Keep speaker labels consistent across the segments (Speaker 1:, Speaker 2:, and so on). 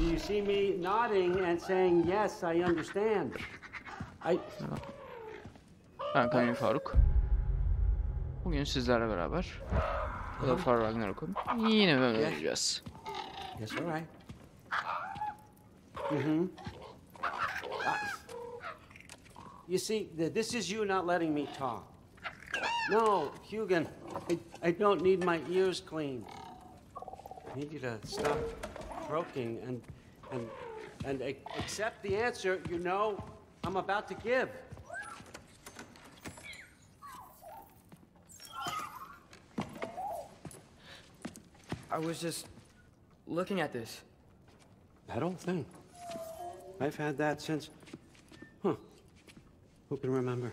Speaker 1: You see me nodding and saying yes, I understand.
Speaker 2: Ben Kamil Faruk. Bugün sizlerle beraber Ragnarok'un yine bölümünü oynayacağız.
Speaker 1: Yes, all right. You see, this is you not letting me talk. No, Hugin, I don't need my ears cleaned. I need you to stop croaking and accept the answer you know I'm about to give.
Speaker 3: I was just looking at this.
Speaker 1: That old thing. I've had that since... Huh. Who can remember?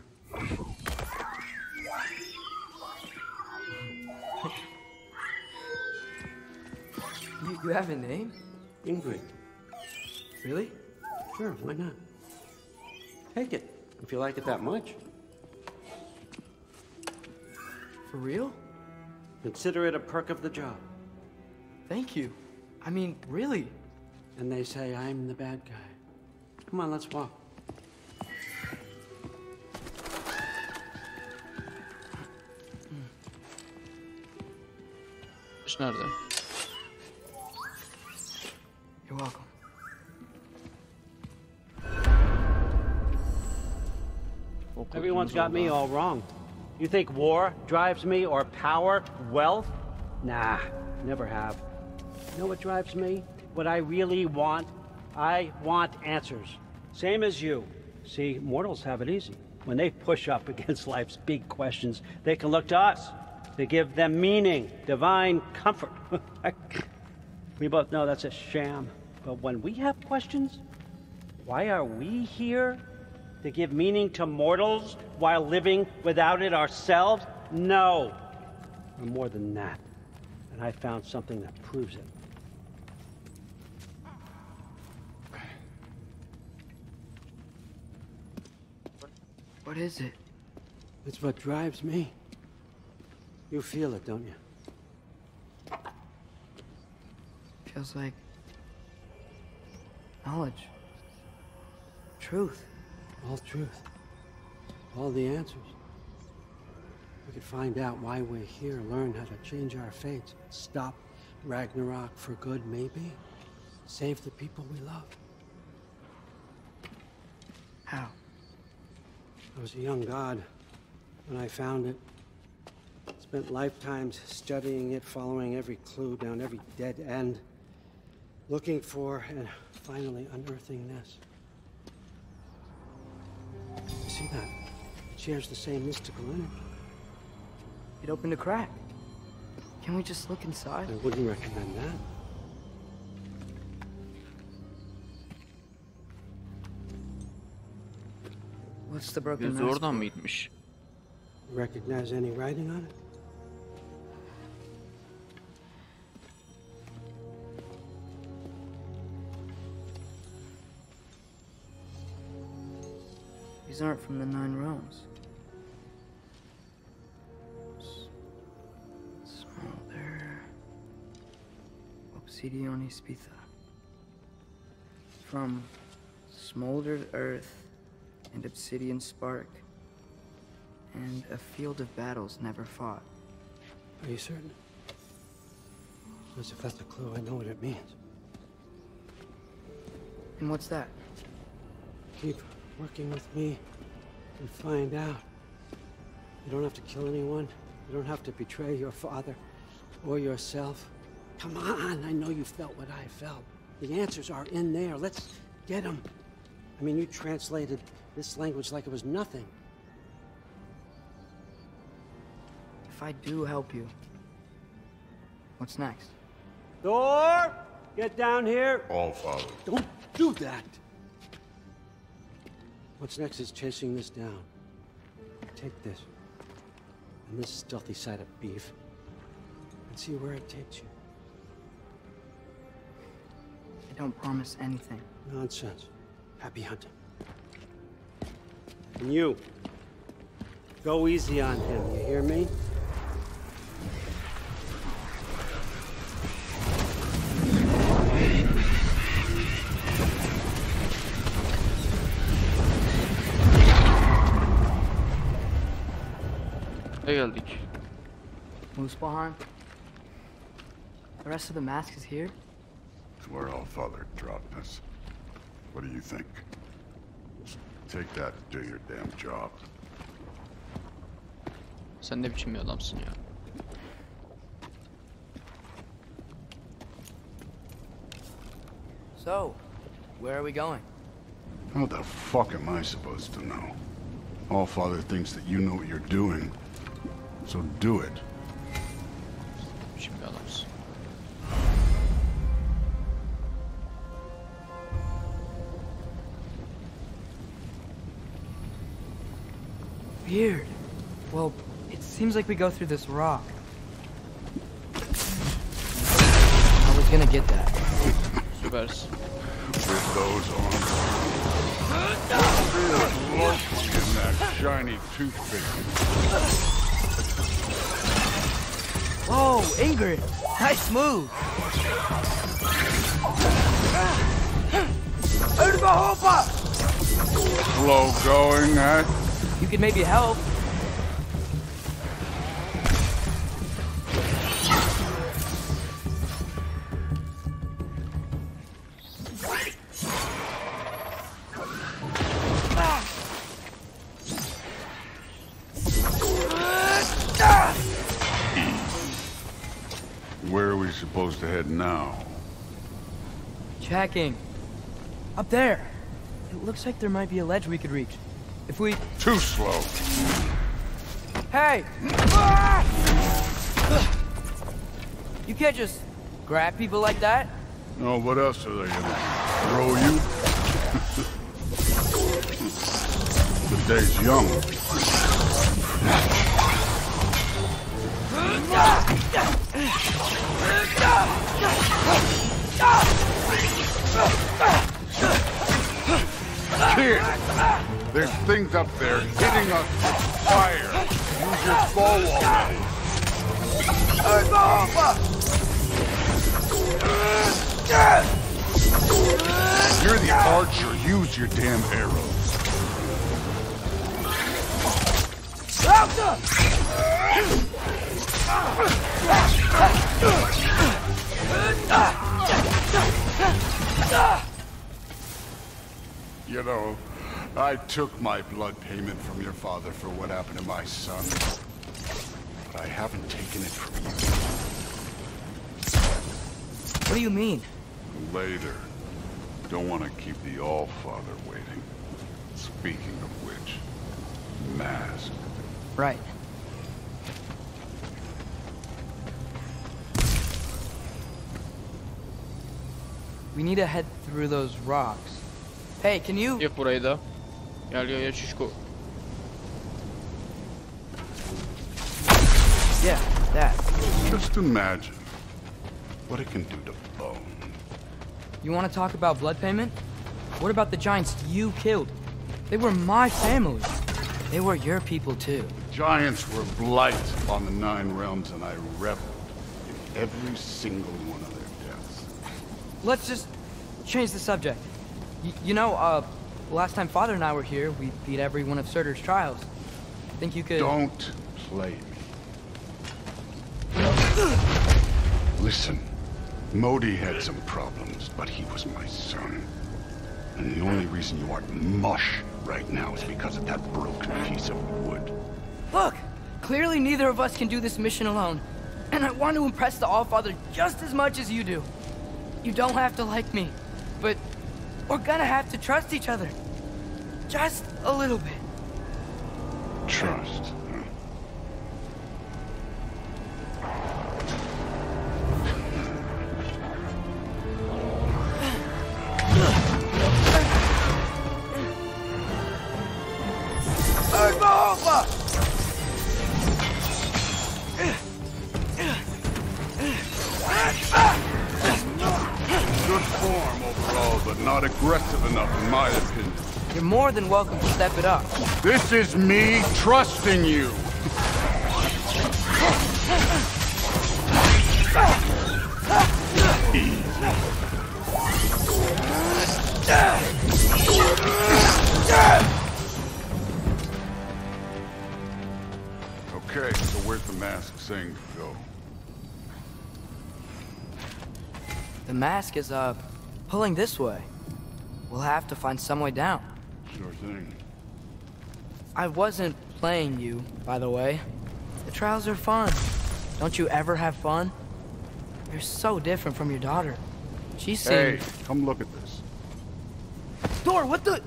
Speaker 3: You have a name?
Speaker 1: Ingrid.
Speaker 3: Really?
Speaker 1: Sure, why not? Take it, if you like it that much.
Speaker 3: For real?
Speaker 1: Consider it a perk of the job.
Speaker 3: Thank you. I mean, really.
Speaker 1: And they say I'm the bad guy. Come on, let's walk.
Speaker 2: İş nerede?
Speaker 3: You're welcome.
Speaker 1: Everyone's got me all wrong. You think war drives me, or power, wealth? Nah, never have. You know what drives me? What I really want? I want answers. Same as you. See, mortals have it easy. When they push up against life's big questions, they can look to us. They give them meaning, divine comfort. We both know that's a sham. But when we have questions, why are we here? To give meaning to mortals while living without it ourselves? No. We're more than that. And I found something that proves it.
Speaker 3: What is it?
Speaker 1: It's what drives me. You feel it, don't you?
Speaker 3: Feels like knowledge. Truth.
Speaker 1: All truth. All the answers. We could find out why we're here, learn how to change our fates, stop Ragnarok for good, maybe. Save the people we love.
Speaker 3: How?
Speaker 1: I was a young god when I found it. Spent lifetimes studying it, following every clue down every dead end, looking for and finally unearthing this. You see that? It shares the same mystical energy.
Speaker 3: It opened a crack. Can we just look inside?
Speaker 1: I wouldn't recommend that.
Speaker 3: What's the broken
Speaker 2: Gözü
Speaker 3: mask?
Speaker 2: oradan mı gitmiş?
Speaker 1: Recognize any writing on it?
Speaker 3: These aren't from the Nine Realms. Smolder. Obsidione Spitha. From smoldered earth and obsidian spark. And a field of battles never fought.
Speaker 1: Are you certain? Because if that's a clue, I know what it means.
Speaker 3: And what's that?
Speaker 1: Keep working with me and find out. You don't have to kill anyone. You don't have to betray your father or yourself. Come on, I know you felt what I felt. The answers are in there. Let's get them. I mean, you translated this language like it was nothing.
Speaker 3: If I do help you, what's next?
Speaker 1: Thor, get down here.
Speaker 4: All Father.
Speaker 1: Don't do that. What's next is chasing this down. Take this and this stealthy side of beef and see where it takes you.
Speaker 3: I don't promise anything.
Speaker 1: Nonsense. Happy hunting. And you, go easy on him, you hear me?
Speaker 2: geldik.
Speaker 3: Muspelheim? The rest of the mask is here?
Speaker 4: It's where Allfather dropped us. What do you think? Take that to do your damn job.
Speaker 2: Sen ne biçim bir adamsın ya?
Speaker 3: So, where are we going?
Speaker 4: How the fuck am I supposed to know? Allfather thinks that you know what you're doing. So do it.
Speaker 2: Ne biçim bir adamsın?
Speaker 5: Weird. Well, it seems like we go through this rock. I was gonna get that.
Speaker 2: Süpersin.
Speaker 4: With those arms. What's in that shiny toothpick?
Speaker 5: Whoa, Ingrid! Nice move!
Speaker 4: Slow going, huh?
Speaker 5: You could maybe help.
Speaker 4: Where are we supposed to head now?
Speaker 5: Checking. Up there. It looks like there might be a ledge we could reach. If we...
Speaker 4: Too slow.
Speaker 5: Hey! You can't just grab people like that.
Speaker 4: No, what else are they gonna throw you? The day's young. Kid, there's things up there hitting us with fire. Use your bow already. You're the archer. Use your damn arrows. You know, I took my blood payment from your father for what happened to my son. But I haven't taken it from you.
Speaker 5: What do you mean?
Speaker 4: Later. Don't want to keep the Allfather waiting. Speaking of which, mask.
Speaker 5: Right. We need to head through those rocks. Hey, can you...
Speaker 2: Yap burayı da. Gel ya şişko.
Speaker 5: Yeah, that.
Speaker 4: Just imagine what it can do to bone.
Speaker 5: You want to talk about blood payment? What about the giants you killed? They were my family. They were your people too.
Speaker 4: Giants were blight on the Nine Realms, and I reveled in every single one of their deaths.
Speaker 5: Let's just change the subject. You know, last time Father and I were here, we beat every one of Surtur's trials. Think you could...
Speaker 4: Don't play me. Listen, Modi had some problems, but he was my son. And the only reason you aren't mush right now is because of that broken piece of wood.
Speaker 5: Look! Clearly neither of us can do this mission alone. And I want to impress the Allfather just as much as you do. You don't have to like me, but we're gonna have to trust each other. Just a little bit.
Speaker 4: Trust. Good form overall, but not aggressive enough in my opinion.
Speaker 5: You're more than welcome to step it up.
Speaker 4: This is me trusting you. Okay. mask saying to go?
Speaker 5: The mask is, pulling this way. We'll have to find some way down.
Speaker 4: Sure thing.
Speaker 5: I wasn't playing you, by the way. The trials are fun. Don't you ever have fun? You're so different from your daughter. She seemed...
Speaker 4: Hey, come look at this.
Speaker 5: Thor, what the...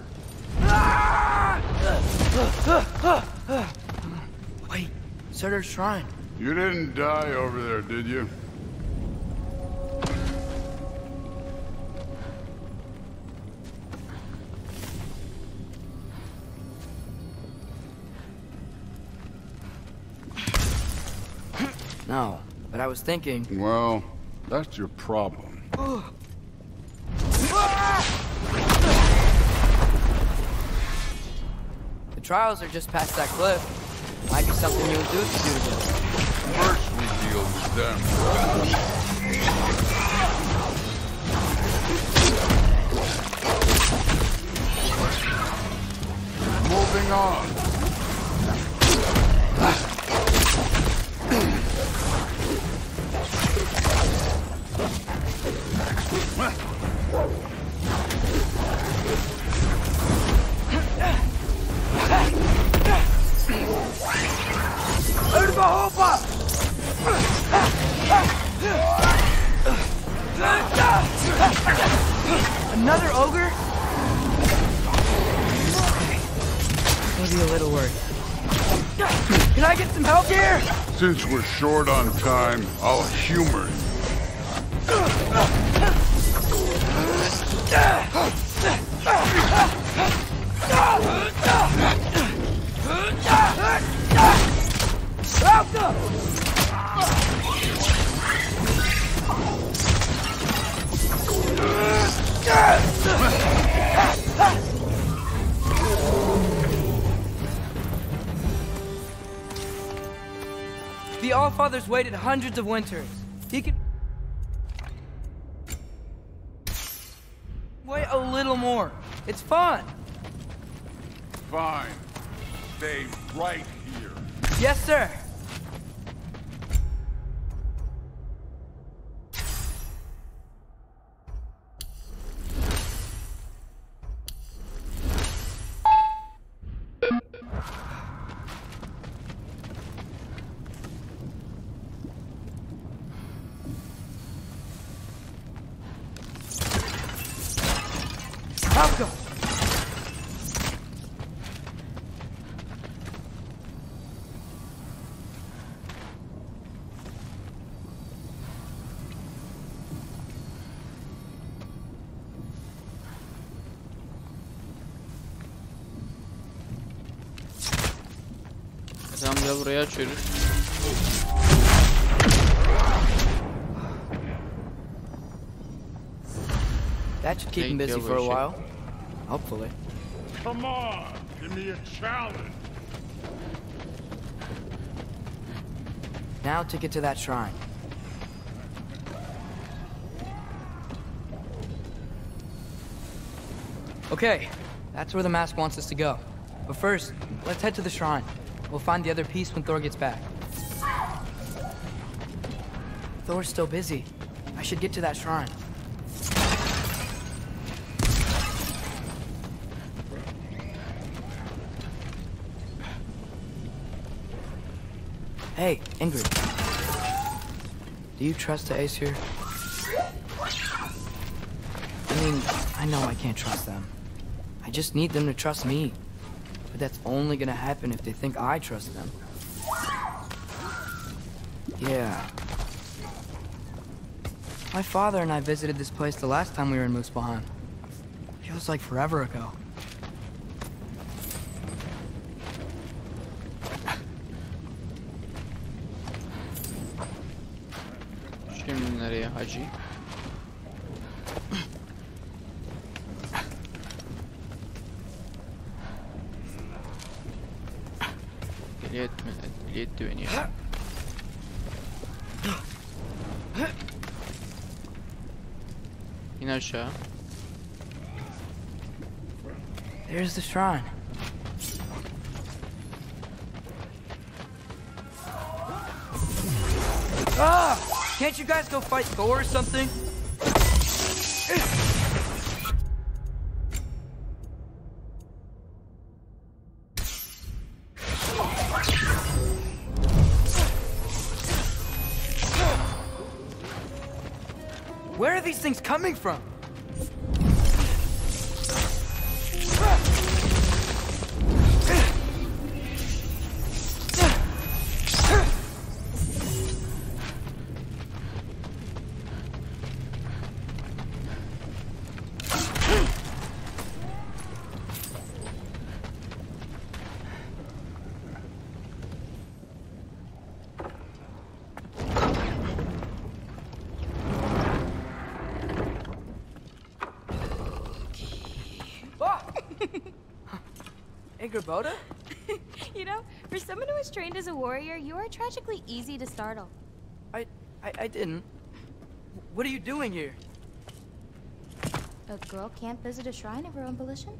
Speaker 5: Wait, Surtur's shrine.
Speaker 4: You didn't die over there, did you?
Speaker 5: No, but I was thinking...
Speaker 4: Well, that's your problem.
Speaker 5: The trials are just past that cliff. Might be something you and Zeus could do together.
Speaker 4: First we deal with them. Moving on.
Speaker 5: Another ogre? Maybe a little worried. Can I get some help here?
Speaker 4: Since we're short on time, I'll humor you.
Speaker 5: The Allfather's waited hundreds of winters. He could... wait a little more. It's fun.
Speaker 4: Fine. Stay right here.
Speaker 5: Yes, sir. Malcolm!
Speaker 2: Tamam gel burayı açıyoruz.
Speaker 5: That should keep him busy for a while. Hopefully.
Speaker 4: Come on, give me a challenge.
Speaker 5: Now to get to that shrine. Okay, that's where the mask wants us to go. But first, let's head to the shrine. We'll find the other piece when Thor gets back. Thor's still busy. I should get to that shrine. Hey, Ingrid. Do you trust the Aesir? I mean, I know I can't trust them. I just need them to trust me. But that's only gonna happen if they think I trust them. Yeah. My father and I visited this place the last time we were in Muspelheim. Feels like forever ago.
Speaker 2: Şimdi nereye hacı? Deli etti beni ya. İn aşağı.
Speaker 5: There's the shrine. Ah! Can't you guys go fight Thor or something? Where are these things coming from? Boda?
Speaker 6: You know, for someone who is trained as a warrior, you are tragically easy to startle.
Speaker 5: I didn't. What are you doing here?
Speaker 6: A girl can't visit a shrine of her own volition?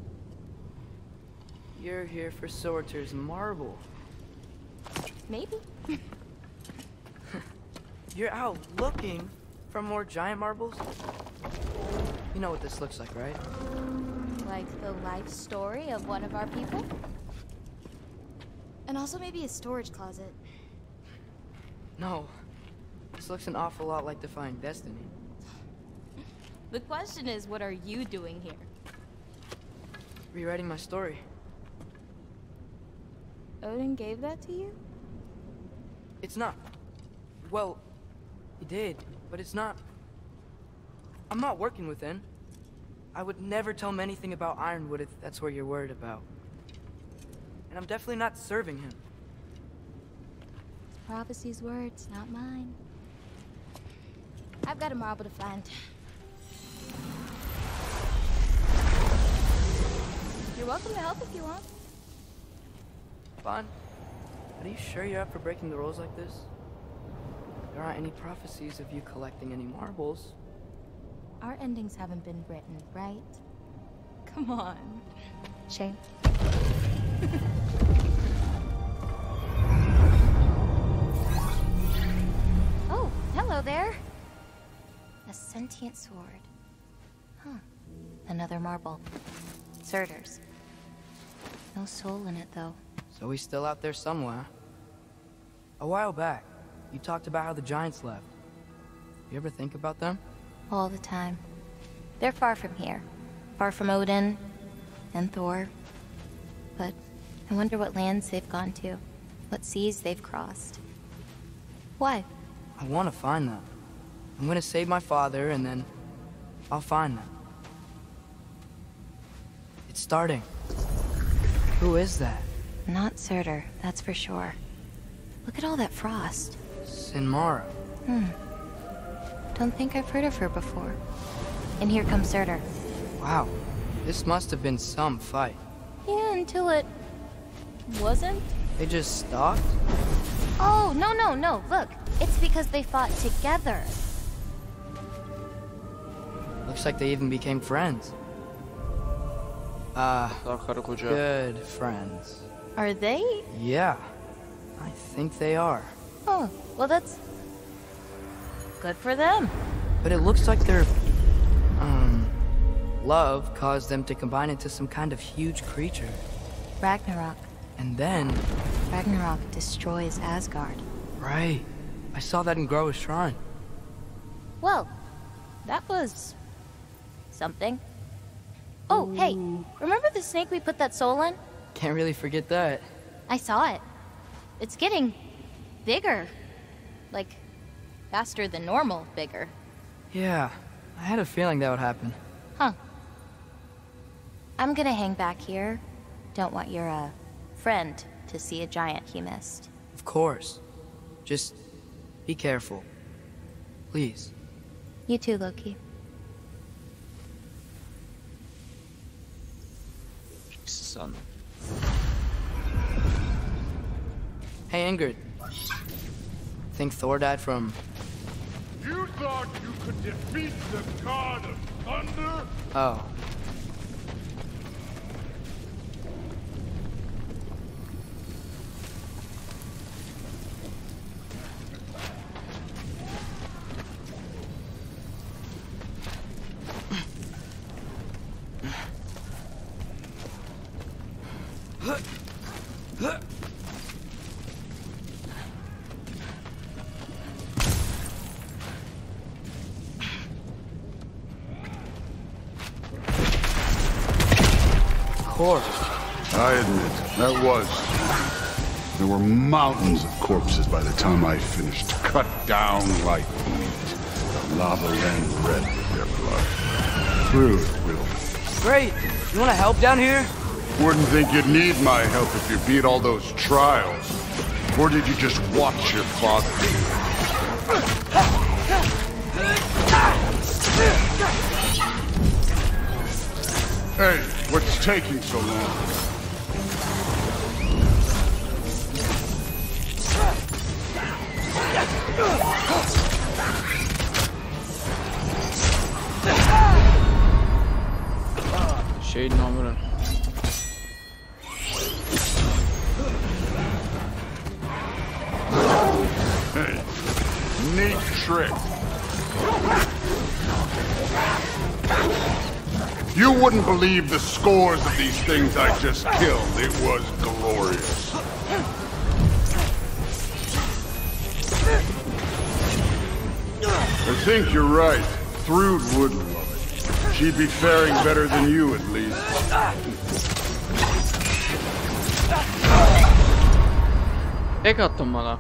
Speaker 5: You're here for Sorter's marble.
Speaker 6: Maybe.
Speaker 5: You're out looking for more giant marbles? You know what this looks like, right?
Speaker 6: Like the life story of one of our people? And also maybe a storage closet.
Speaker 5: No. This looks an awful lot like Defying Destiny.
Speaker 6: The question is, what are you doing here?
Speaker 5: Rewriting my story.
Speaker 6: Odin gave that to you?
Speaker 5: It's not. Well, he did, but it's not. I'm not working with him. I would never tell him anything about Ironwood if that's what you're worried about. And I'm definitely not serving him.
Speaker 6: It's prophecy's words, not mine. I've got a marble to find. You're welcome to help if you want.
Speaker 5: Fine. But are you sure you're up for breaking the rules like this? There aren't any prophecies of you collecting any marbles.
Speaker 6: Our endings haven't been written, right? Come on. Shame. Oh, hello there. A sentient sword. Huh. Another marble. Surtur's. No soul in it, though.
Speaker 5: So he's still out there somewhere. A while back, you talked about how the giants left. You ever think about them?
Speaker 6: All the time. They're far from here. Far from Odin and Thor. But I wonder what lands they've gone to. What seas they've crossed. Why?
Speaker 5: I want to find them. I'm gonna save my father, and then I'll find them. It's starting. Who is that?
Speaker 6: Not Surtur, that's for sure. Look at all that frost.
Speaker 5: Sinmara.
Speaker 6: Don't think I've heard of her before. And here comes Surtur.
Speaker 5: Wow. This must have been some fight.
Speaker 6: Yeah, until it... wasn't?
Speaker 5: They just stalked?
Speaker 6: Oh, no. Look, it's because they fought together.
Speaker 5: Looks like they even became friends.
Speaker 2: Karı koca.
Speaker 5: Good friends.
Speaker 6: Are they?
Speaker 5: Yeah. I think they are.
Speaker 6: Oh, well that's... good for them.
Speaker 5: But it looks like their... love caused them to combine into some kind of huge creature.
Speaker 6: Ragnarok.
Speaker 5: And then...
Speaker 6: Ragnarok destroys Asgard.
Speaker 5: Right. I saw that in Groa's shrine.
Speaker 6: Well, that was... something. Oh, hey, remember the snake we put that soul in?
Speaker 5: Can't really forget that.
Speaker 6: I saw it. It's getting... bigger. Like, faster than normal bigger.
Speaker 5: Yeah, I had a feeling that would happen.
Speaker 6: Huh. I'm gonna hang back here. Don't want your, friend to see a giant he missed.
Speaker 5: Of course. Just be careful. Please.
Speaker 6: You too, Loki.
Speaker 2: Son.
Speaker 5: Hey, Ingrid. Think Thor died from...
Speaker 4: You thought you could defeat the god of thunder?
Speaker 5: Oh.
Speaker 4: I admit, that was. There were mountains of corpses by the time I finished, cut down like wheat. The lava ran red with their blood. Truth will.
Speaker 5: Great. You want to help down here?
Speaker 4: Wouldn't think you'd need my help if you beat all those trials. Or did you just watch your father? Hey, what's taking so long?
Speaker 2: Şeyin namırın.
Speaker 4: Hey, neat trick. You wouldn't believe the scores of these things I just killed. It was glorious. I think you're right. Thrud would love it. She'd be faring better than you, at least.
Speaker 2: Tek attın bana.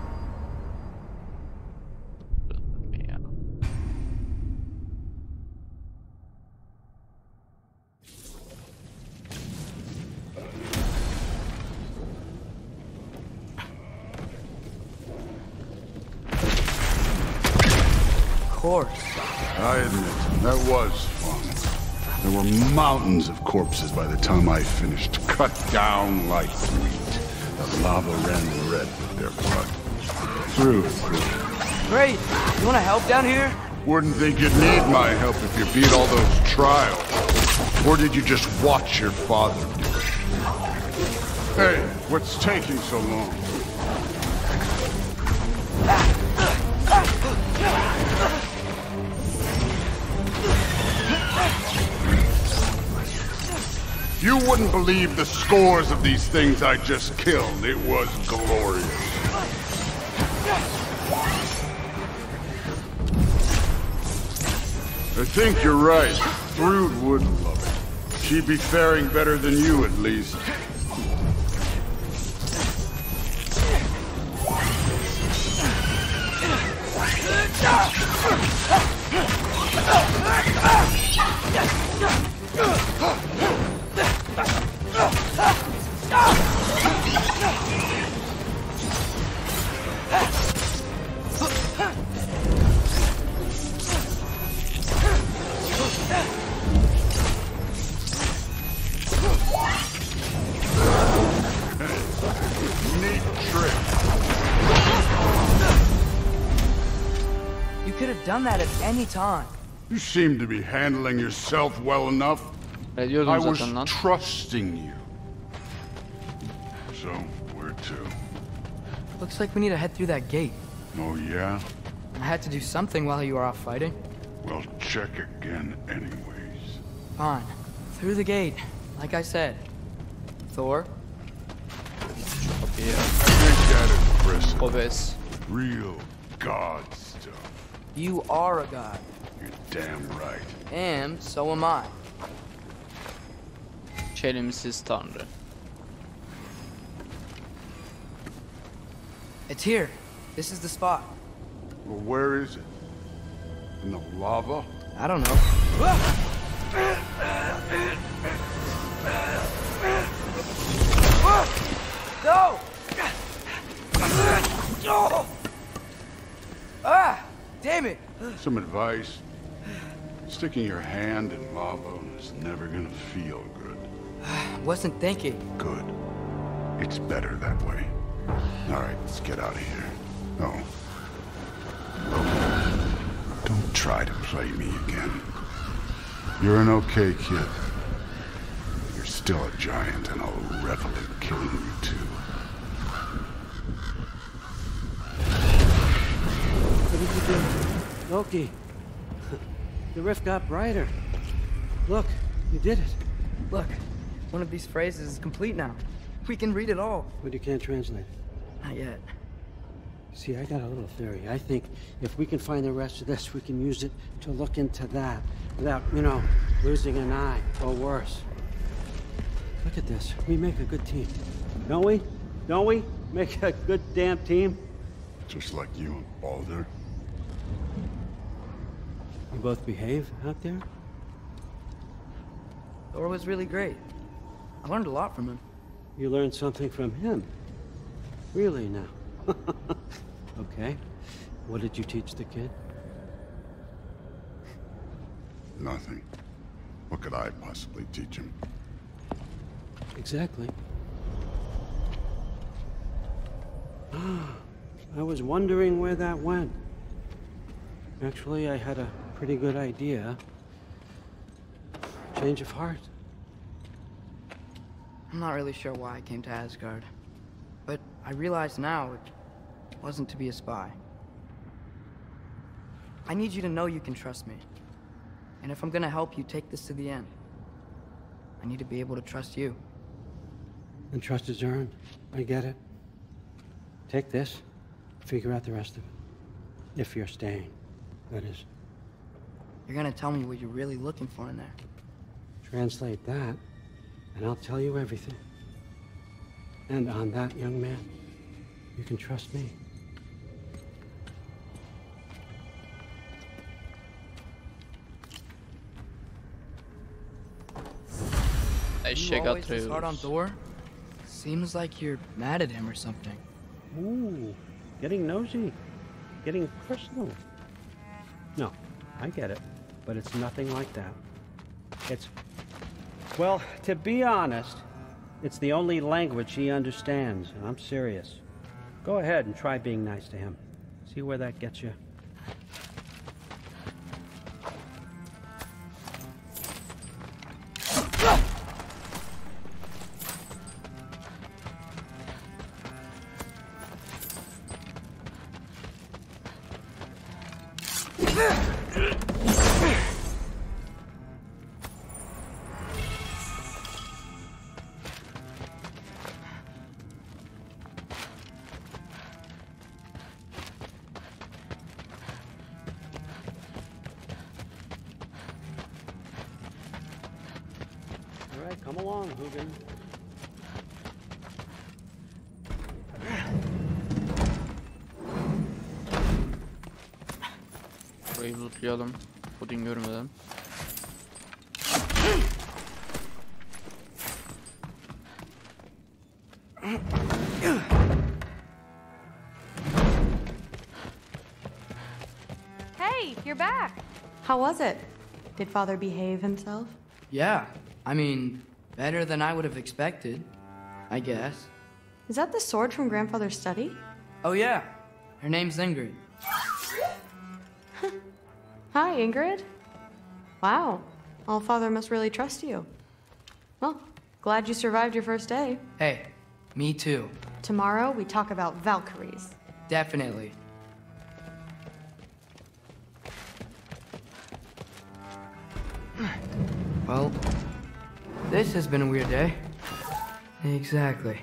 Speaker 4: I admit, that was fun. There were mountains of corpses by the time I finished, cut down like wheat. The lava ran red with their blood. Through.
Speaker 5: Great. You want to help down here?
Speaker 4: Wouldn't think you'd need my help if you beat all those trials. Or did you just watch your father do it? Hey, what's taking so long? You wouldn't believe the scores of these things I just killed. It was glorious. I think you're right. Thrud would love it. She'd be faring better than you, at least. Neat trick.
Speaker 5: You could have done that at any time.
Speaker 4: You seem to be handling yourself well enough.
Speaker 2: Ne
Speaker 4: I
Speaker 2: diyordun
Speaker 4: was
Speaker 2: zaten lan?
Speaker 4: trusting you. So, where to?
Speaker 5: Looks like we need to head through that gate.
Speaker 4: Oh, yeah?
Speaker 5: I had to do something while you were off fighting.
Speaker 4: Well, check again anyways.
Speaker 5: Fine. Through the gate, like I said. Thor?
Speaker 2: Kapıyı
Speaker 4: Think that impressive.
Speaker 2: obez.
Speaker 4: Real god stuff.
Speaker 5: You are a god.
Speaker 4: You're damn right.
Speaker 5: And so am I.
Speaker 2: Çelimsiz tanrı.
Speaker 5: It's here. This is the spot.
Speaker 4: Well, where is it? In the lava?
Speaker 5: I don't know. No! Ah! Damn it!
Speaker 4: Some advice? Sticking your hand in lava is never gonna feel good.
Speaker 5: Wasn't thinking.
Speaker 4: Good. It's better that way. All right, let's get out of here. Oh. Don't try to play me again. You're an okay kid. You're still a giant, and I'll revel in killing you too.
Speaker 1: What did you do? Loki. The rift got brighter. Look, you did it.
Speaker 5: Look, one of these phrases is complete now. We can read it all.
Speaker 1: But you can't translate it.
Speaker 5: Not yet.
Speaker 1: See, I got a little theory. I think if we can find the rest of this, we can use it to look into that without, you know, losing an eye or worse. Look at this. We make a good team. Don't we? Don't we? Make a good damn team?
Speaker 4: Just like you and Balder.
Speaker 1: You both behave out there?
Speaker 5: Thor was really great. I learned a lot from him.
Speaker 1: You learned something from him? Really now? Okay. What did you teach the kid?
Speaker 4: Nothing. What could I possibly teach him?
Speaker 1: Exactly. I was wondering where that went. Actually, I had a pretty good idea. Change of heart.
Speaker 5: I'm not really sure why I came to Asgard. But I realize now it wasn't to be a spy. I need you to know you can trust me. And if I'm gonna help you take this to the end, I need to be able to trust you.
Speaker 1: And trust is earned. I get it. Take this, figure out the rest of it. If you're staying, that is.
Speaker 5: You're gonna tell me what you're really looking for in there.
Speaker 1: Translate that, and I'll tell you everything. And on that, young man, you can trust me.
Speaker 5: You always this hard on Thor? Seems like you're mad at him or something.
Speaker 1: Ooh, getting nosy, getting personal. No, I get it, but it's nothing like that. It's, well, to be honest, it's the only language he understands, and I'm serious. Go ahead and try being nice to him. See where that gets you. All right, come along, Hugin.
Speaker 2: Burayı lootlayalım. Odin görmeden.
Speaker 7: Hey, you're back. How was it? Did Father behave himself?
Speaker 5: Yeah, I mean, better than I would have expected, I guess.
Speaker 7: Is that the sword from Grandfather's study?
Speaker 5: Oh yeah, her name's Ingrid.
Speaker 7: Hi, Ingrid. Wow, Allfather must really trust you. Well, glad you survived your first day.
Speaker 5: Hey, me too.
Speaker 7: Tomorrow we talk about Valkyries.
Speaker 5: Definitely. Well, this has been a weird day. Exactly.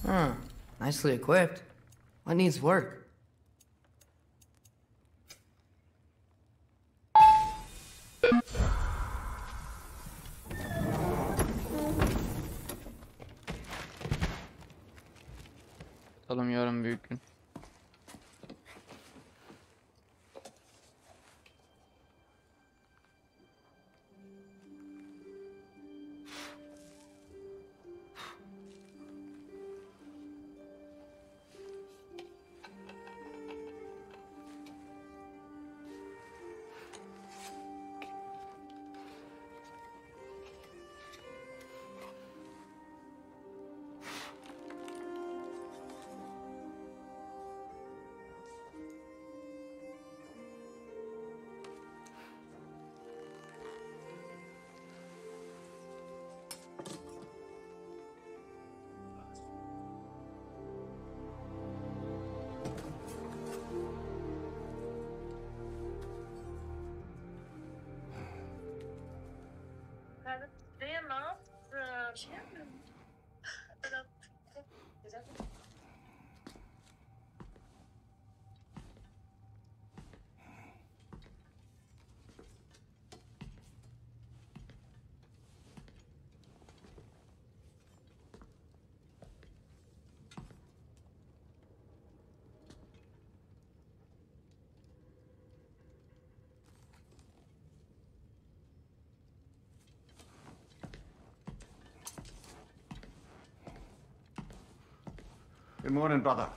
Speaker 5: Huh, nicely equipped. What needs work?
Speaker 2: Atalım yarın büyük gün.
Speaker 8: Good morning, brother.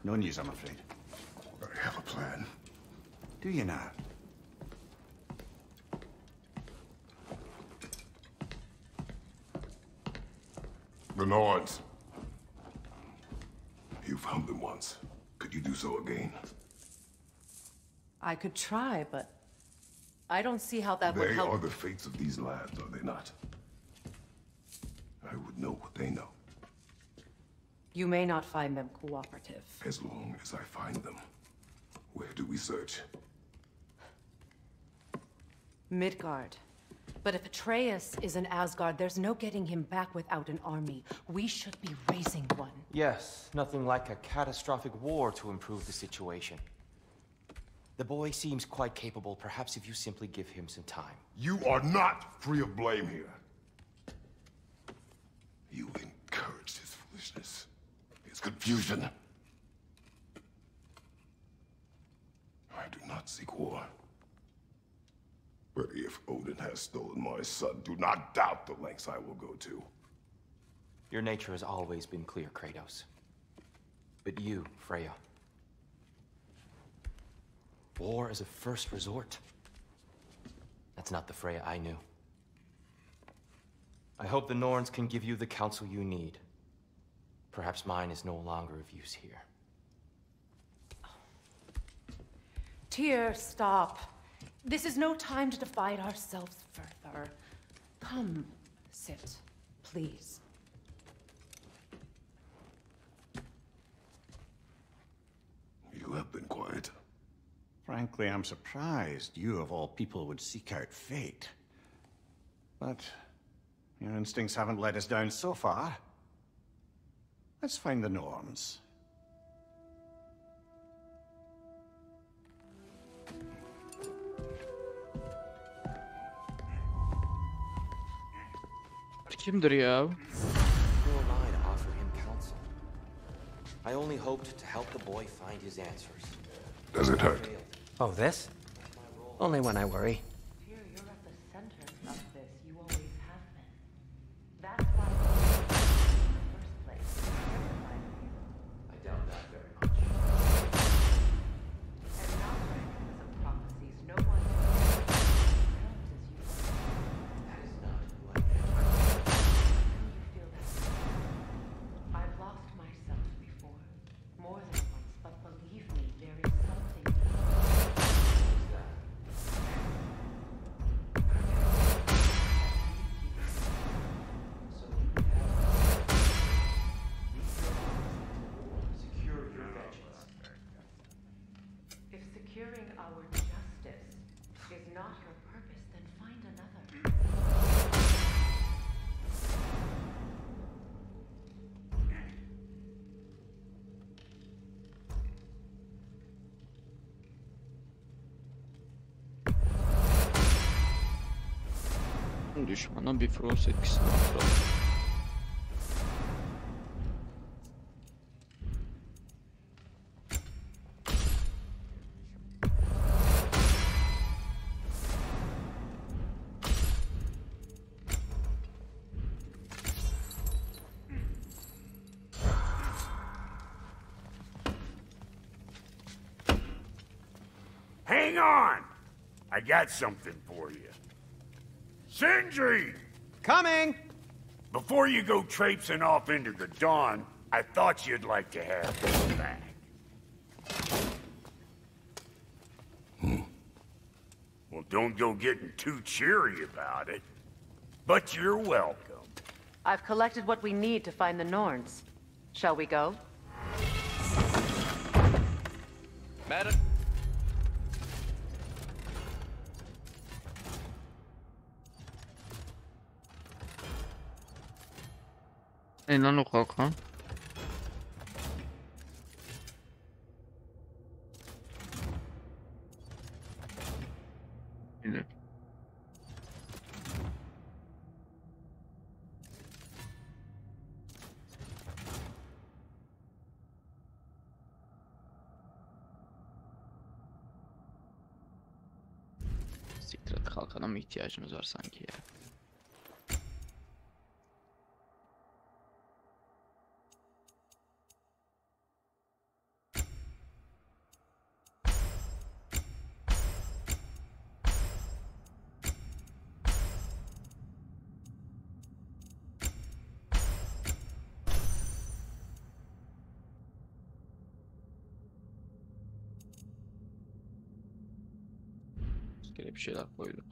Speaker 8: No news, I'm afraid.
Speaker 4: I have a plan.
Speaker 8: Do you now?
Speaker 9: The Norns. You found them once. Could you do so again?
Speaker 10: I could try, but I don't see how that would
Speaker 9: They
Speaker 10: help.
Speaker 9: are the fates of these lands, are they not? I would know what they know.
Speaker 10: You may not find them cooperative.
Speaker 9: As long as I find them. Where do we search?
Speaker 10: Midgard. But if Atreus is in Asgard, there's no getting him back without an army. We should be raising one.
Speaker 11: Yes, nothing like a catastrophic war to improve the situation. The boy seems quite capable. Perhaps if you simply give him some time.
Speaker 9: You are not free of blame here. You encouraged his foolishness. His confusion. I do not seek war. But if Odin has stolen my son, do not doubt the lengths I will go to.
Speaker 11: Your nature has always been clear, Kratos. But you, Freya. War is a first resort. That's not the Freya I knew. I hope the Norns can give you the counsel you need. Perhaps mine is no longer of use here.
Speaker 10: Tyr, stop. This is no time to divide ourselves further. Come, sit, please.
Speaker 9: You have been quiet.
Speaker 8: Frankly, I'm surprised you, of all people, would seek out fate. But your instincts haven't let us down so far. Let's find the Norns.
Speaker 2: Kimdir ya?
Speaker 11: Who am I to offer him counsel? I only hoped to help the boy find his answers.
Speaker 9: Does it hurt?
Speaker 1: Oh, this? Only when I worry.
Speaker 10: Tyr, you're at the center of this. You always have been. That's why in the first place.
Speaker 11: I doubt that very much.
Speaker 10: And not because of prophecies, no one knows as you.
Speaker 11: That is not who I am.
Speaker 10: You feel that. I've lost myself before, more than once, but believe me, there is something.
Speaker 11: Secure your vengeance.
Speaker 10: If securing our justice is not your purpose, then find another.
Speaker 2: Düşmana bir frost etkisini artıralım.
Speaker 4: Hang on! I got something for you. Sindri!
Speaker 1: Coming!
Speaker 4: Before you go traipsing off into the dawn, I thought you'd like to have this back. Well, don't go getting too cheery about it. But you're welcome.
Speaker 10: I've collected what we need to find the Norns. Shall we go?
Speaker 11: Madam.
Speaker 2: lan o kalkan. Yine. Siktir et, kalkana mı ihtiyacımız var sanki ya? Bir şeyler koyduk.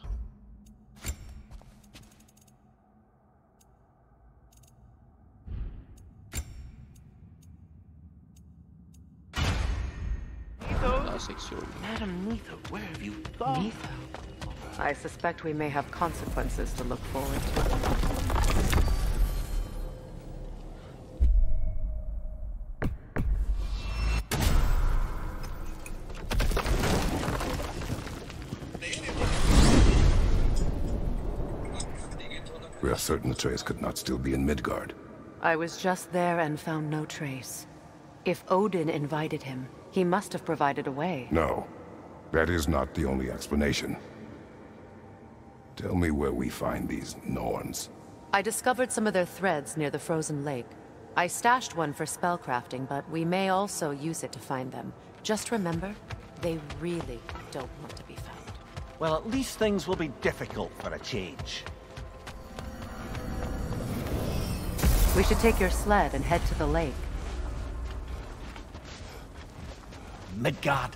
Speaker 2: Daha seksi oldu.
Speaker 10: Madam Neither, where have you gone? Neither? I suspect we may have consequences to look forward to.
Speaker 9: We are certain Atreus could not still be in Midgard.
Speaker 10: I was just there and found no trace. If Odin invited him, he must have provided a way.
Speaker 9: No, that is not the only explanation. Tell me where we find these Norns.
Speaker 10: I discovered some of their threads near the frozen lake. I stashed one for spellcrafting, but we may also use it to find them. Just remember, they really don't want to be found.
Speaker 12: Well, at least things will be difficult for a change.
Speaker 10: We should take your sled and head to the lake.
Speaker 12: Midgard.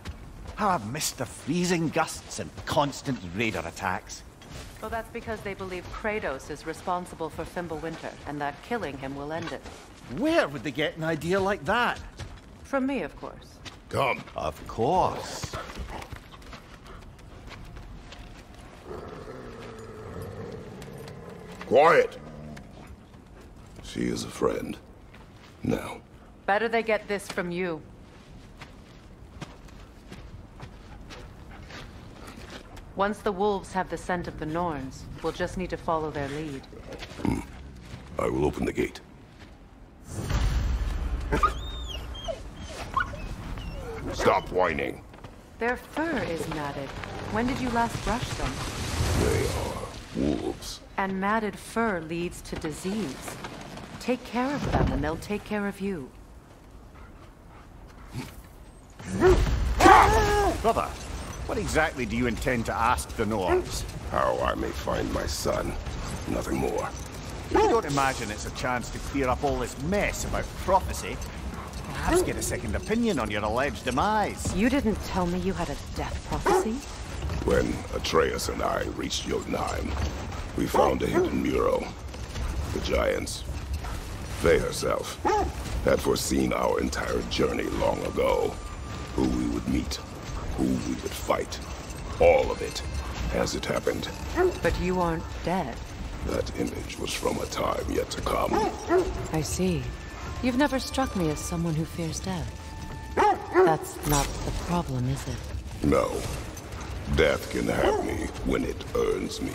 Speaker 12: How I've missed the freezing gusts and constant raider attacks.
Speaker 10: Well, that's because they believe Kratos is responsible for Fimbulwinter, and that killing him will end it.
Speaker 12: Where would they get an idea like that?
Speaker 10: From me, of course.
Speaker 9: Come.
Speaker 12: Of course.
Speaker 9: Quiet! She is a friend. Now.
Speaker 10: Better they get this from you. Once the wolves have the scent of the Norns, we'll just need to follow their lead.
Speaker 9: I will open the gate. Stop whining.
Speaker 10: Their fur is matted. When did you last brush them?
Speaker 9: They are wolves.
Speaker 10: And matted fur leads to disease. Take care of them and they'll take care of you.
Speaker 12: Brother, what exactly do you intend to ask the Norns?
Speaker 9: How I may find my son. Nothing more.
Speaker 12: I don't imagine it's a chance to clear up all this mess about prophecy. Perhaps get a second opinion on your alleged demise.
Speaker 10: You didn't tell me you had a death prophecy?
Speaker 9: When Atreus and I reached Jotunheim, we found a hidden mural. The giants, they herself, had foreseen our entire journey long ago. Who we would meet, who we would fight. All of it, as it happened.
Speaker 10: But you aren't dead.
Speaker 9: That image was from a time yet to come.
Speaker 10: I see. You've never struck me as someone who fears death. That's not the problem, is it?
Speaker 9: No. Death can have me when it earns me.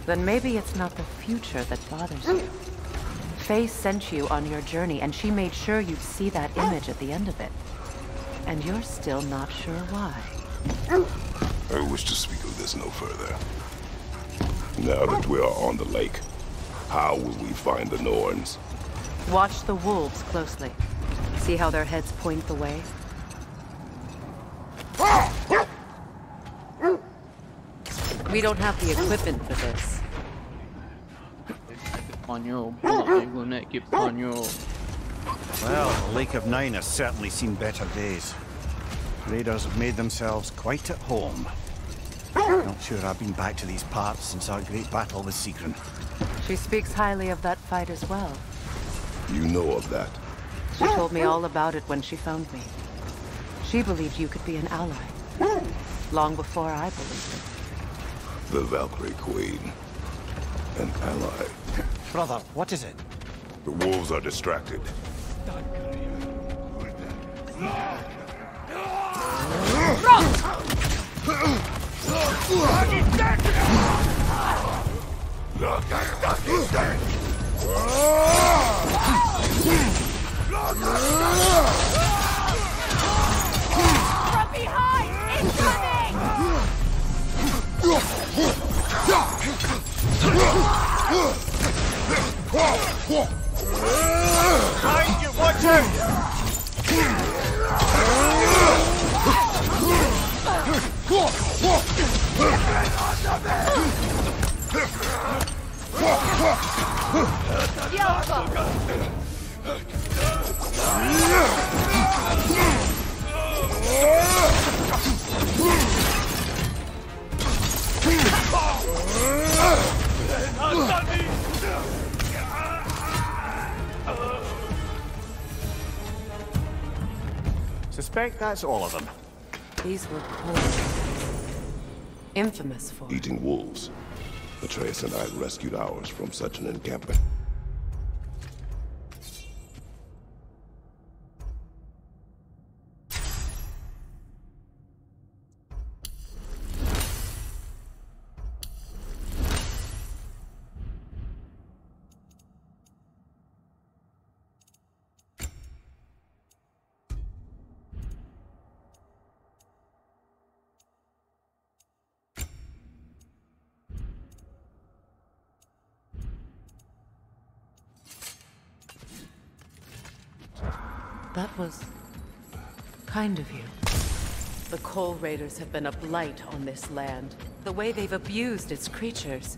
Speaker 10: Then maybe it's not the future that bothers you. Faye sent you on your journey, and she made sure you'd see that image at the end of it. And you're still not sure why.
Speaker 9: I wish to speak of this no further. Now that we are on the lake, how will we find the Norns?
Speaker 10: Watch the wolves closely. See how their heads point the way? We don't have the equipment for this.
Speaker 12: Well, the Lake of Nine has certainly seen better days. Raiders have made themselves quite at home. Not sure I've been back to these parts since our great battle with Sigrun.
Speaker 10: She speaks highly of that fight as well.
Speaker 9: You know of that?
Speaker 10: She told me all about it when she found me. She believed you could be an ally. Long before I believed it.
Speaker 9: The Valkyrie Queen. An ally.
Speaker 12: Brother, what is it?
Speaker 9: The wolves are distracted.
Speaker 13: From behind! Incoming!
Speaker 12: Behind you, watch out! Suspect that's all of them.
Speaker 10: These were cold. Infamous for
Speaker 9: Eating wolves. Atreus and I rescued ours from such an encampment.
Speaker 10: That was kind of you. The Coal Raiders have been a blight on this land. The way they've abused its creatures.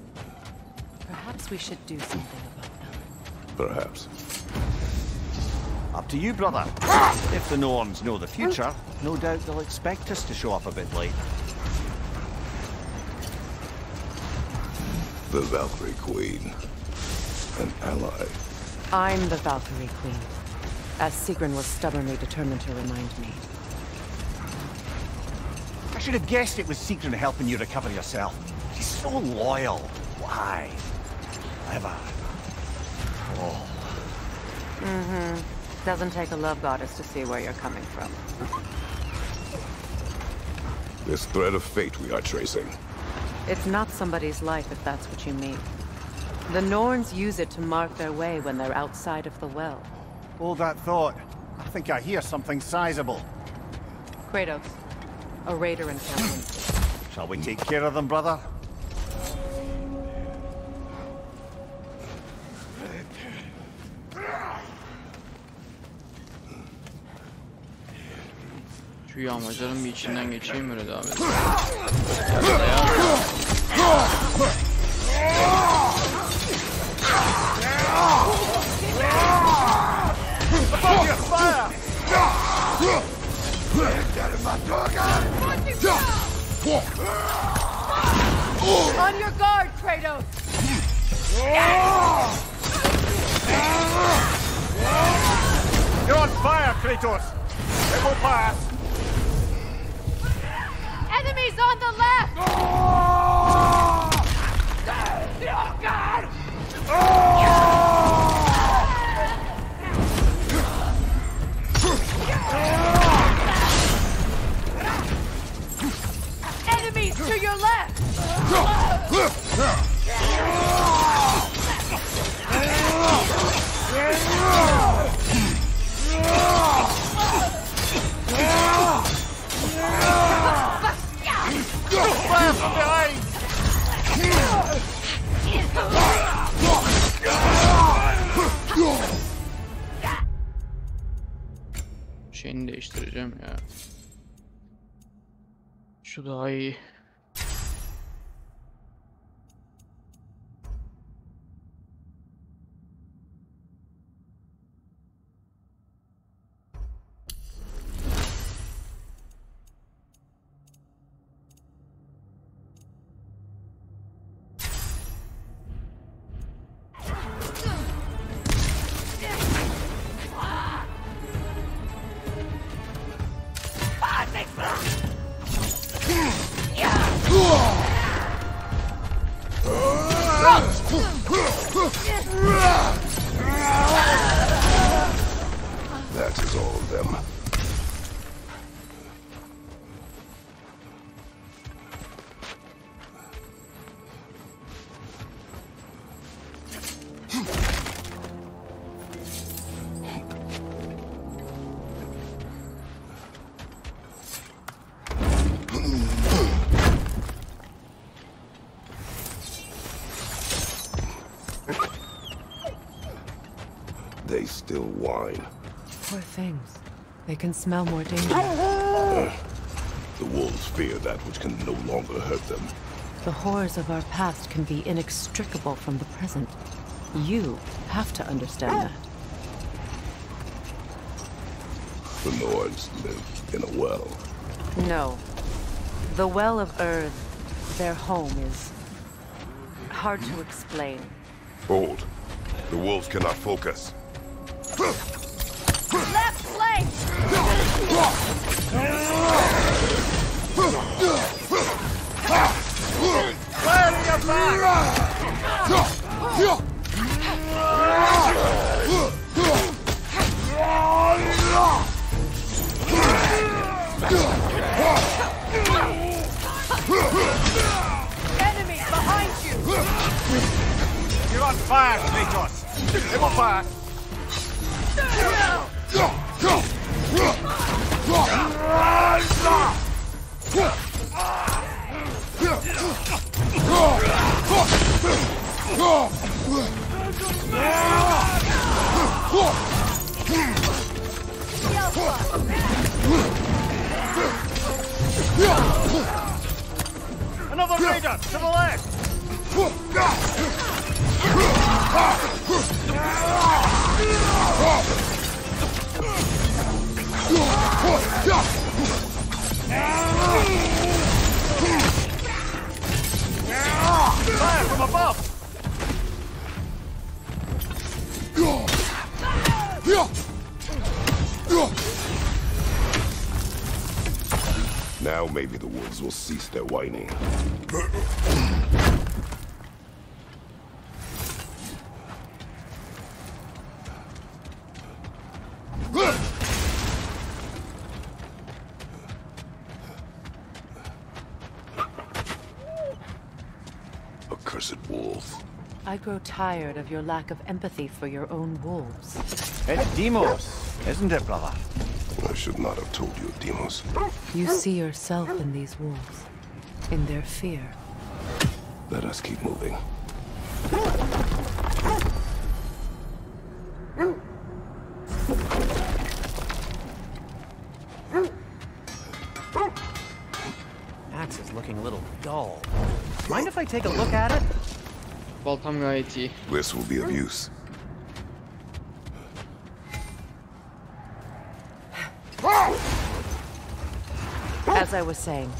Speaker 10: Perhaps we should do something about them.
Speaker 9: Perhaps.
Speaker 12: Up to you, brother. If the Norns know the future, no doubt they'll expect us to show up a bit late.
Speaker 9: The Valkyrie Queen. An ally.
Speaker 10: I'm the Valkyrie Queen. As Sigrun was stubbornly determined to remind me.
Speaker 12: I should have guessed it was Sigrun helping you recover yourself. She's so loyal. Why? Clever. Oh.
Speaker 10: Mm-hmm. Doesn't take a love goddess to see where you're coming from.
Speaker 9: This thread of fate we are tracing.
Speaker 10: It's not somebody's life, if that's what you mean. The Norns use it to mark their way when they're outside of the well.
Speaker 12: Hold that thought. I think I hear something sizable.
Speaker 10: Kratos, a raider encampment.
Speaker 12: Shall we take care of them, brother?
Speaker 2: Şu yağmacıların bir içinden geçeyim öyle devam edelim.
Speaker 13: On your guard, Kratos!
Speaker 12: You're on fire, Kratos! It will pass!
Speaker 13: Enemies on the left! Oh, God! Enemies to your left!
Speaker 12: Fire from behind!
Speaker 2: Şeyini değiştireceğim ya. Şu daha iyi.
Speaker 9: is all of them. They still whine.
Speaker 10: Poor things. They can smell more danger.
Speaker 9: The wolves fear that which can no longer hurt them.
Speaker 10: The horrors of our past can be inextricable from the present. You have to understand that.
Speaker 9: The Norns live in a well.
Speaker 10: No. The Well of Earth, their home, is hard to explain.
Speaker 9: Hold. The wolves cannot focus.
Speaker 13: Left flank!
Speaker 12: Fire your back!
Speaker 13: Enemy behind you!
Speaker 12: You're on fire, Kratos! It will pass! Another raider to the left! Fire from above!
Speaker 9: Now maybe the wolves will cease their whining. Accursed wolf.
Speaker 10: I grow tired of your lack of empathy for your own wolves.
Speaker 12: It's Demos, isn't it, brother?
Speaker 9: I should not have told you, Demos.
Speaker 10: You see yourself in these wolves, in their fear.
Speaker 9: Let us keep moving.
Speaker 12: Axe is looking a little dull. Mind if I take a look at it?
Speaker 2: Baltam gayet iyi.
Speaker 9: This will be of use.
Speaker 10: As I was saying,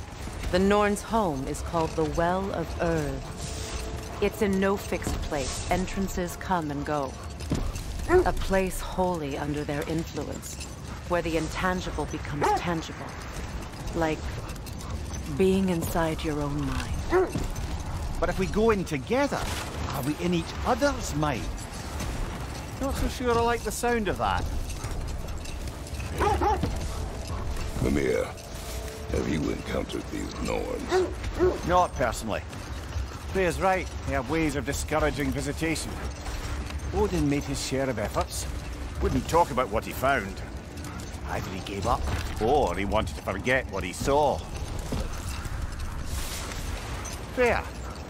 Speaker 10: the Norn's home is called the Well of Earth. It's in no fixed place. Entrances come and go. A place wholly under their influence, where the intangible becomes tangible. Like being inside your own mind.
Speaker 12: But if we go in together, are we in each other's mind? Not so sure I like the sound of that.
Speaker 9: Mimir, have you encountered these Norns?
Speaker 12: Not personally. Freya's right. They have ways of discouraging visitation. Odin made his share of efforts. Wouldn't talk about what he found. Either he gave up, or he wanted to forget what he saw. Freya,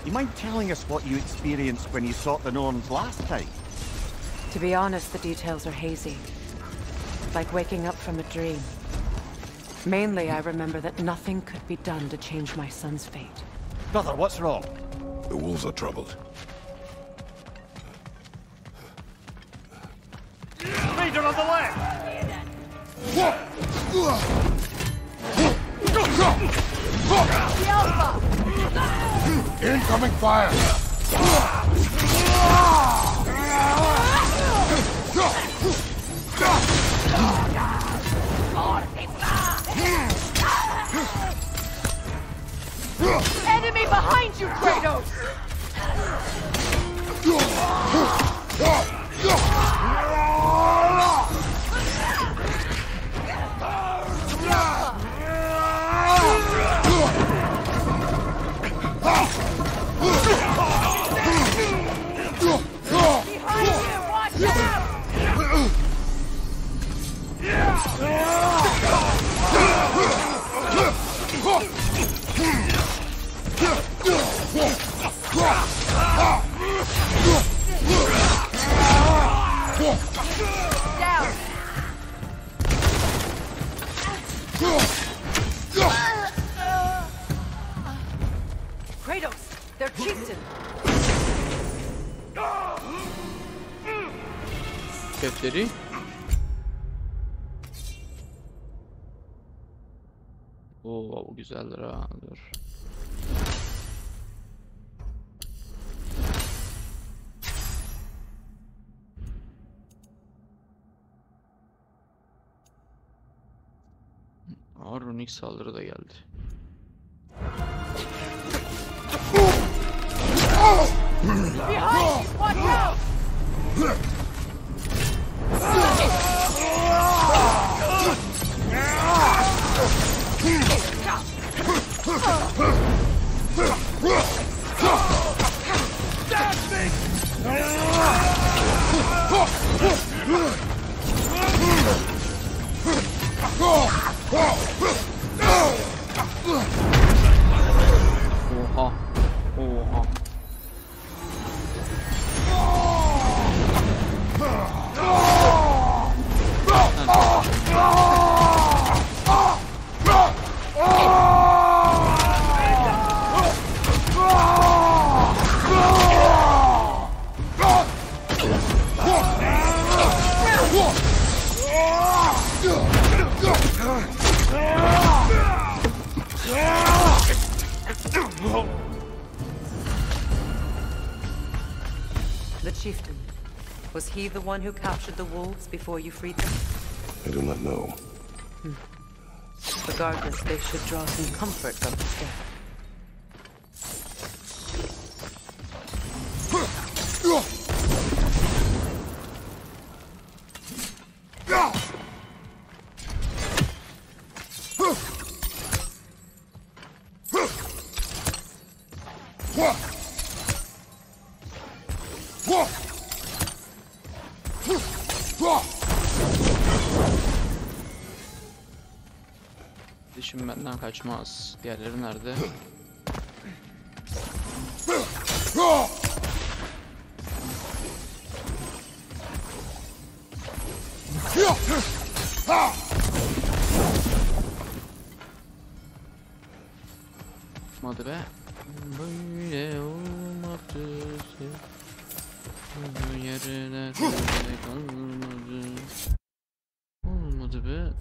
Speaker 12: you mind telling us what you experienced when you sought the Norns last time?
Speaker 10: To be honest, the details are hazy. Like waking up from a dream. Mainly, I remember that nothing could be done to change my son's fate.
Speaker 12: Brother, what's wrong?
Speaker 9: The wolves are troubled.
Speaker 12: Raider on the left!
Speaker 4: Incoming fire!
Speaker 13: Enemy behind you, Kratos!
Speaker 2: Defteri. Oo, bu güzeldir ha. Dur. Aa, runik saldırı da geldi.
Speaker 13: Behind! Watch out!
Speaker 2: Oha. Oha.
Speaker 10: The chieftain. Was he the one who captured the wolves before you freed them?
Speaker 9: I do not know.
Speaker 10: Regardless, they should draw some comfort from his death.
Speaker 2: Dişim benden kaçmaz. Diğerleri nerede? Hadi be. Böyle olmadı. Bu yerlerde kalmadı. Olmadı be.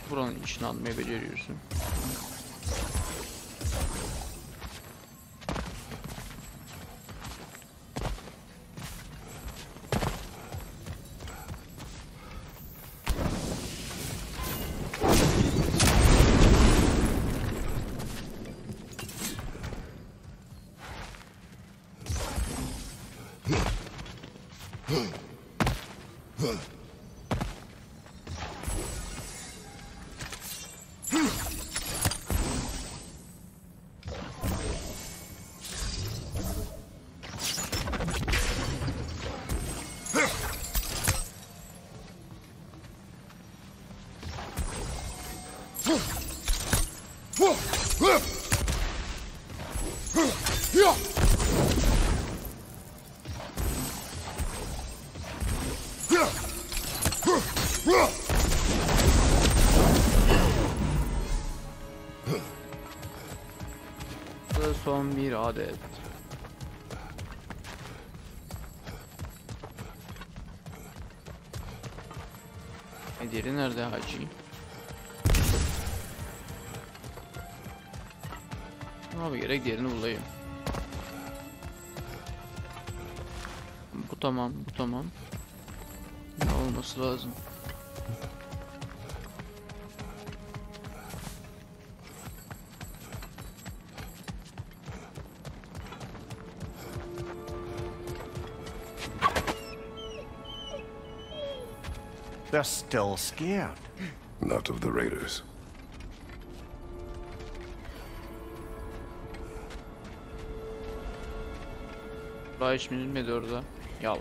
Speaker 2: Buranın içine almayı beceriyorsun. Son bir adet. Diğeri nerede hacı? Abi gerek diğerini bulayım. Bu tamam, bu tamam. Ne olması lazım?
Speaker 12: They're still scared.
Speaker 9: Not of the raiders.
Speaker 2: Daha hiç mi bilmedi orada? Yav.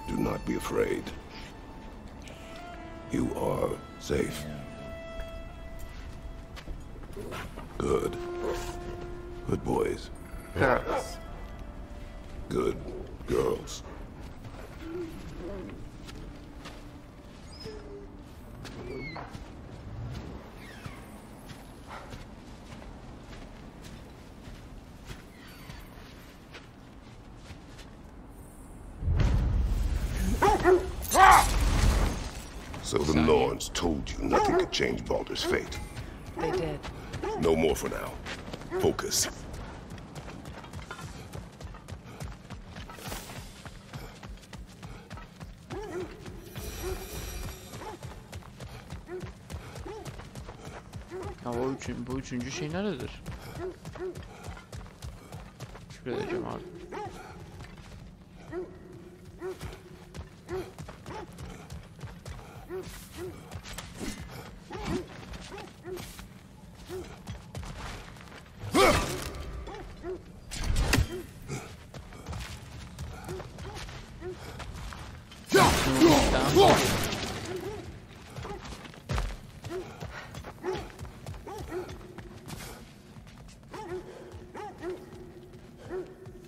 Speaker 9: Do not be afraid. You are safe. Good. Good boys.
Speaker 2: Girls.
Speaker 9: Good girls. So the Norns told you nothing could change Baldur's fate.
Speaker 10: They did.
Speaker 9: No more for now. Focus.
Speaker 2: Ya bu üçüncü şey nerededir? Şuraya edeceğim abi.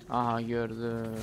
Speaker 2: Aha gördüm.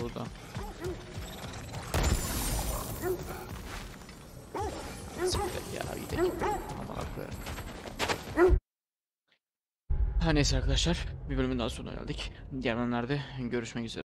Speaker 2: Burada. Ya gidelim. Her neyse arkadaşlar, bir bölümün daha sonuna geldik. Diğer bölümlerde görüşmek üzere.